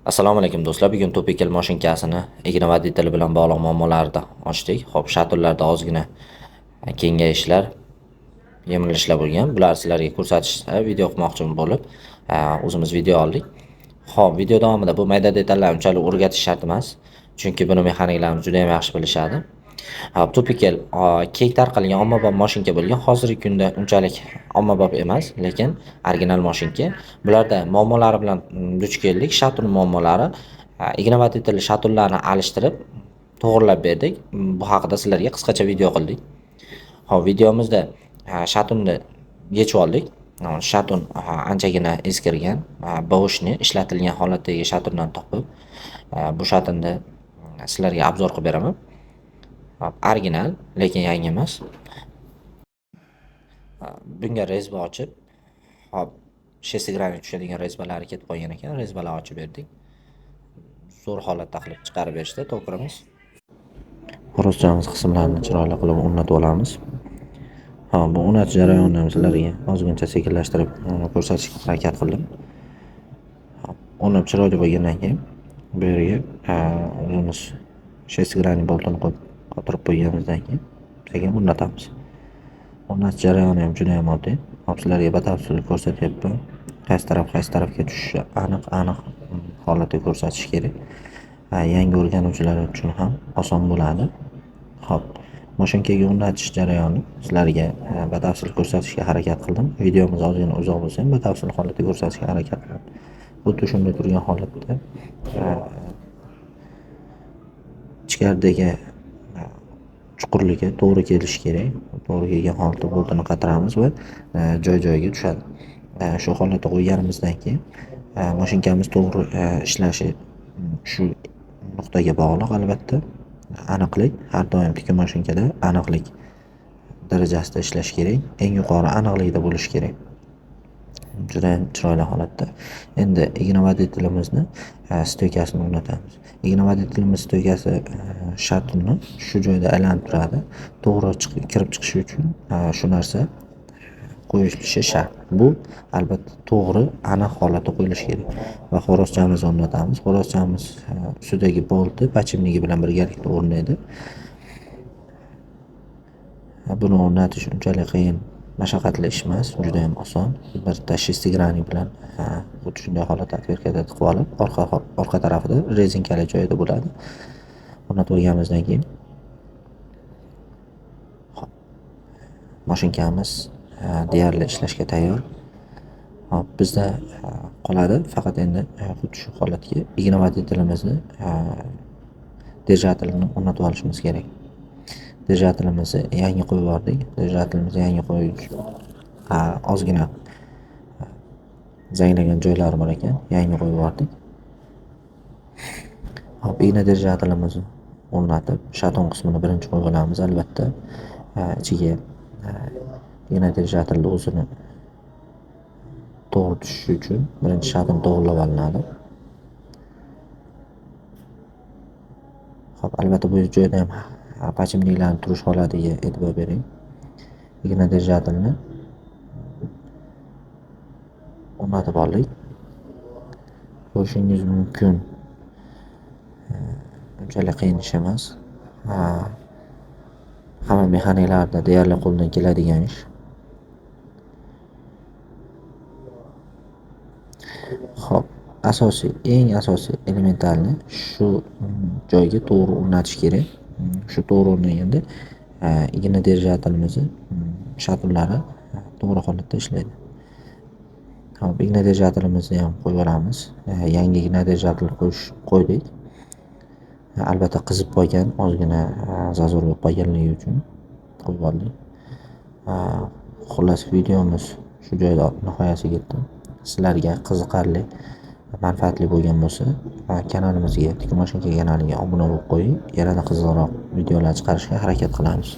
Assalomu alaykum do'stlar. Bugun Topical mashinkasini igna voditeli bilan bog'liq muammolarni ochdik. Xo'p, shatllarda ozgina kengayishlar, yemirilishlar bo'lgan. Bular sizlarga ko'rsatishda video qilmoqchi bo'lib, o'zimiz video oldik. Xo'p, video davomida bu mayda detallarni unchalik o'rgatish shart emas, chunki buni mexaniklarimiz juda ham yaxshi bilishadi. Topical keng tarqalgan ommabop mashinka bo'lgan. Hozirgi kunda unchalik ommabop emas, lekin original mashinka. Bularda muammolari bilan duch keldik. Shatun muammolari, igna voditeli shatunlarni alishtirib to'g'rilab berdik. Bu haqida sizlarga qisqacha video qildik. Hop, videomizda shatunni yechib oldik. Shatun anchagina eskirgan, boshni ishlatilgan holatdagi shatundan topib, bu shatunni sizlarga obzor qilib beraman. Original, lekin yangi emas. Bunga rezba ochib, hop, shesigrani tushadigan rezbalari ketib qolgan ekan. Rezbalar ochib berdik. Zo'r holatda qilib chiqarib berishdi to'kirimiz. Xoroschamiz qismlarini chiroyli qilib o'rnatib olamiz. Bu o'rnatish jarayonini sizlarga ozgincha sekinlashtirib ko'rsatishga harakat qildim. O'rnab chiroyli bo'lgandan keyin bu yerga o'zimiz shesigrani boltini qotirib qo'yganimizdan keyin sekin o'rnatamiz. O'rnatish jarayoni ham juda ham oddiy. Hop, sizlarga batafsil ko'rsatyapman. Qaysi tarafga tushishi aniq holatda ko'rsatish kerak. Yangi o'rganuvchilar uchun ham oson bo'ladi. Hop, mashinkaga o'rnatish jarayoni sizlarga batafsil ko'rsatishga harakat qildim. Videomiz ozgina uzoq bo'lsa ham batafsil holatda ko'rsatishga harakat qildim. Xuddi shunday turgan holatda ichkaridagi chuqurligi to'g'ri kelishi kerak. To'g'ri kelgan holatda boltini qatiramiz va joy-joyiga tushadi. Shu holatda qo'yganimizdan keyin mashinkamiz to'g'ri ishlashi shu nuqtaga bog'liq albatta. Aniqlik har doim tikuv mashinkada aniqlik darajasida ishlash kerak. Eng yuqori aniqlikda bo'lishi kerak. Juda ham chiroyli holatda. Endi igna voditelimizni stoykasini o'rnatamiz. Igna voditelimiz stoykasi shatunni shu joyda aylanib turadi. To'g'ri kirib chiqishi uchun shu narsa qo'yilishi shart. Bu albatta to'g'ri, aniq holatda qo'yilishi kerak. Va xoroschamizni o'rnatamiz. Xoroschamiz ustidagi bolti pachimnigi bilan birgalikda o'rnaydi. Buni o'rnatish unchalik qiyin, mashaqqatli ish emas, juda ham oson. Bitta shesigrani bilan xuddi shunday holatda atverkada tiqib olib, orqa tarafida rezinkali joyida bo'ladi. O'rnatib olganimizdan keyin mashinkamiz deyarli ishlashga tayyor. Hop, bizda qoladi faqat endi xuddi shu holatga igna voditelimizni dvigatelini o'rnatib olishimiz kerak. Dvigatelimizni yangi qo'yib yubordik. Dvigatelimizni yangi qo'yish ozgina zanglagan joylari bor ekan, yangi qo'yib yubordik. Hop, igna dvigatelimizni o'rnatib, shaton qismini birinchi qo'yib olamiz albatta. Ichiga igna dvigatelni o'zini to'g'ri tushishi uchun birinchi shaton to'g'rilab olinadi. Hop, albatta bu joyda ham pachimniklarning turish holatiga e'tibor bering. Igna dvigatelni o'rnatib oldik. Ko'rishingiz mumkin. Unchalik qiyin ish emas. Hamma mexaniklarda deyarli qo'ldan keladigan ish. Hop, eng asosiy elementarni shu joyga to'g'ri o'rnatish kerak. Shu to'g'ri o'rnaganda igna dvigatelimizni shatunlari to'g'ri holatda ishlaydi. Hop, igna dvigatelimizni ham qo'yib olamiz. Yangi igna dvigatel qo'ydik. Albatta qizib qolgan, ozgina zazur bo'lib qolganligi uchun qo'yib oldik. Xullas, videomiz shu joyda nihoyasiga yetdi. Sizlarga qiziqarli, manfaatli bo'lgan bo'lsa, kanalimizga, Tikuv mashinka kanaliga obuna bo'lib qo'ying. Yanada qiziqroq videolar chiqarishga harakat qilamiz.